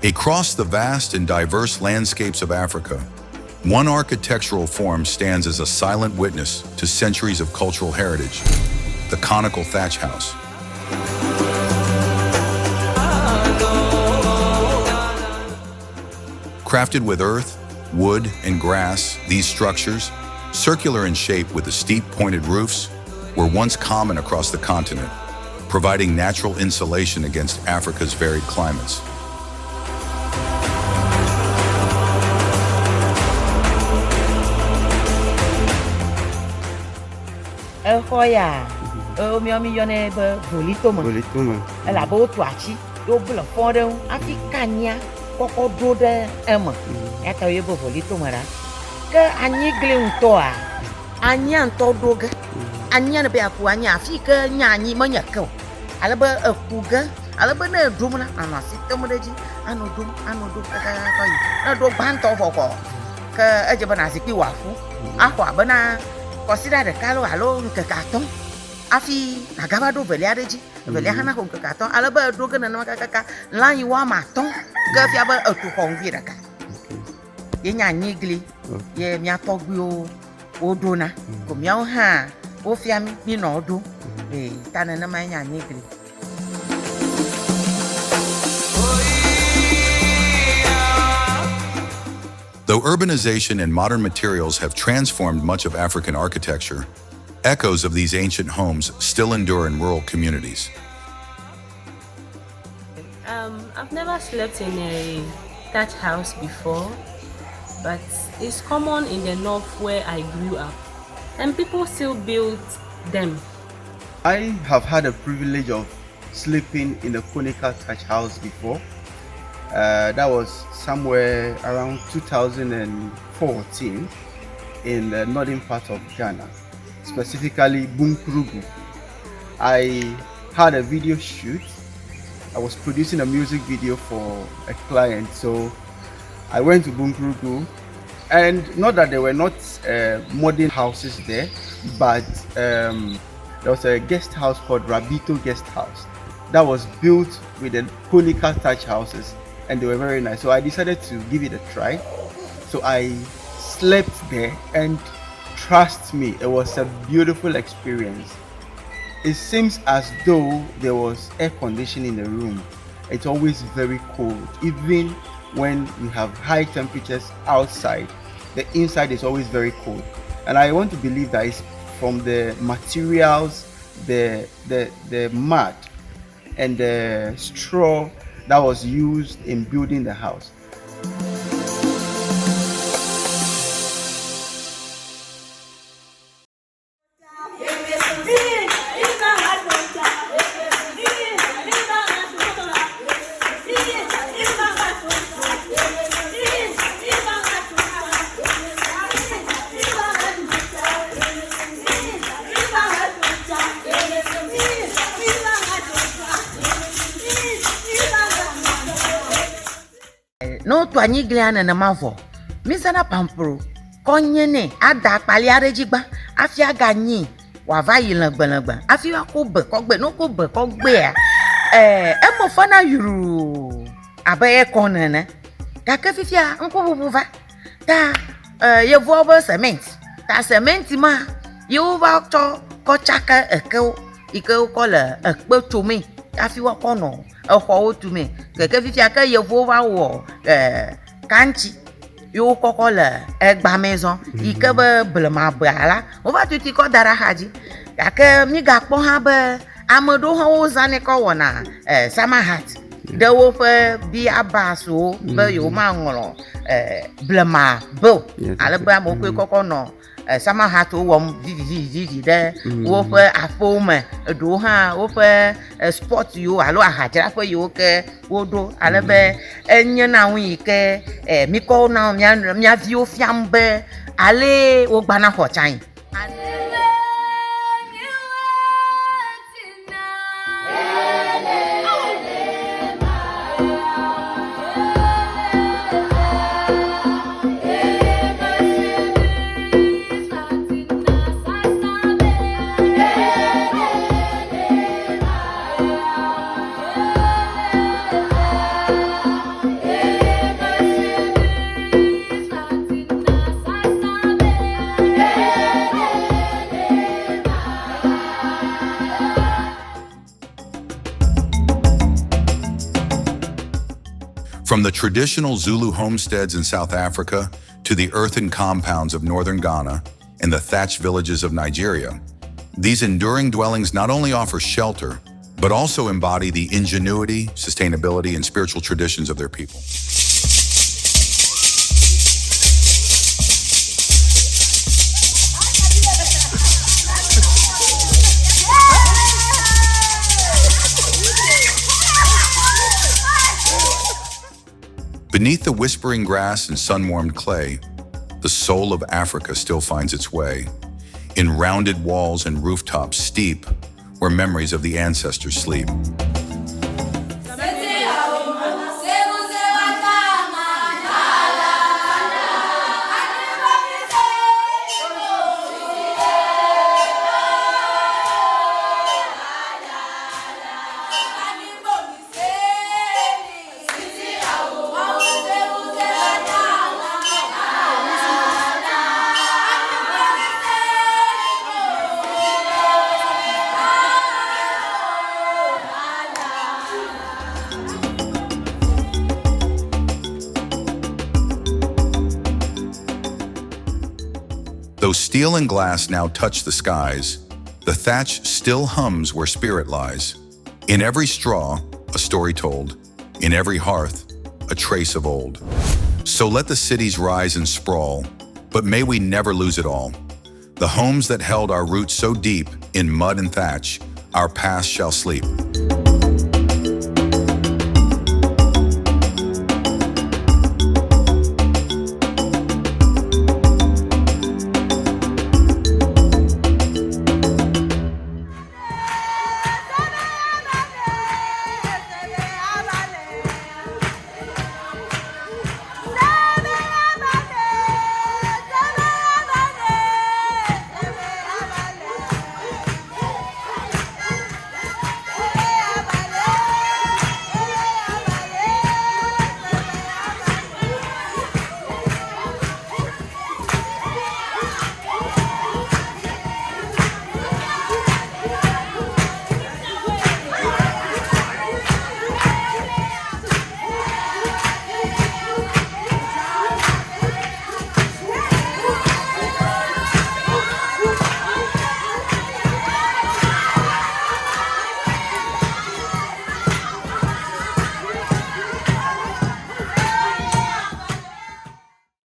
Across the vast and diverse landscapes of Africa, one architectural form stands as a silent witness to centuries of cultural heritage: the conical thatch house. Crafted with earth, wood, and grass, these structures, circular in shape with the steep pointed roofs, were once common across the continent, providing natural insulation against Africa's varied climates. Consider the calo alone cacaton. Afi, Nagabado Veliareji, Veliana con cacaton, Alaba Drogan and Macaca, Lan Wamaton, Gafiaba to Hongiraca. Yenya Nigli, Ye Miatogio, Odona, Comiao Ha, Ofiami, Minodu, Tanana Mania Nigli. Though urbanization and modern materials have transformed much of African architecture, echoes of these ancient homes still endure in rural communities. I've never slept in a thatch house before, but it's common in the north where I grew up, and people still build them. I have had the privilege of sleeping in a conical thatch house before. That was somewhere around 2014 in the northern part of Ghana, specifically Bunkurugu. I had a video shoot. I was producing a music video for a client, so I went to Bunkurugu, and not that there were not modern houses there, but there was a guest house called Rabito Guest House that was built with the conical thatch houses, and they were very nice. So I decided to give it a try. So I slept there, and trust me, it was a beautiful experience. It seems as though there was air conditioning in the room. It's always very cold. Even when you have high temperatures outside, the inside is always very cold. And I want to believe that it's from the materials, the mud and the straw that was used in building the house. No to Aniglian and a mavo. Misana Pampro, Conyene, Ada Paliarejigba, Afia Gani, Wavai Lagbanaba, Afia Cobe, Cogbe, no Cobe, Cogbe. Emofana Yuru Abaye Conene, Kakafia, Uncle Buva, Ta, Yavoba cement, Ta cement ma, you walk to Cochaka, a cow, eco color, a boat to me, Afia Cono. To me, Kakafia, Yavova war, Canchi, you cocola, egg maison, Ikaba Blama Brala, over to Tico Darahaji, Kaka Miga Pohaba, Amado Zanekowana, Summer hat, the wolf be a basso, Bayo Mangolo, Blama, Bo, Alabama Cocono. Sama hatu wom vivi there wofe afome doha wofe sport you alo ahajira fe yo ke wodo alebe enye na wi ke miko na mia vi ofiambe ale wo gba na ho chan. From the traditional Zulu homesteads in South Africa to the earthen compounds of northern Ghana and the thatch villages of Nigeria, these enduring dwellings not only offer shelter, but also embody the ingenuity, sustainability, and spiritual traditions of their people. Beneath the whispering grass and sun-warmed clay, the soul of Africa still finds its way, in rounded walls and rooftops steep, where memories of the ancestors sleep. Though steel and glass now touch the skies, the thatch still hums where spirit lies. In every straw, a story told. In every hearth, a trace of old. So let the cities rise and sprawl, but may we never lose it all. The homes that held our roots so deep in mud and thatch, our past shall sleep.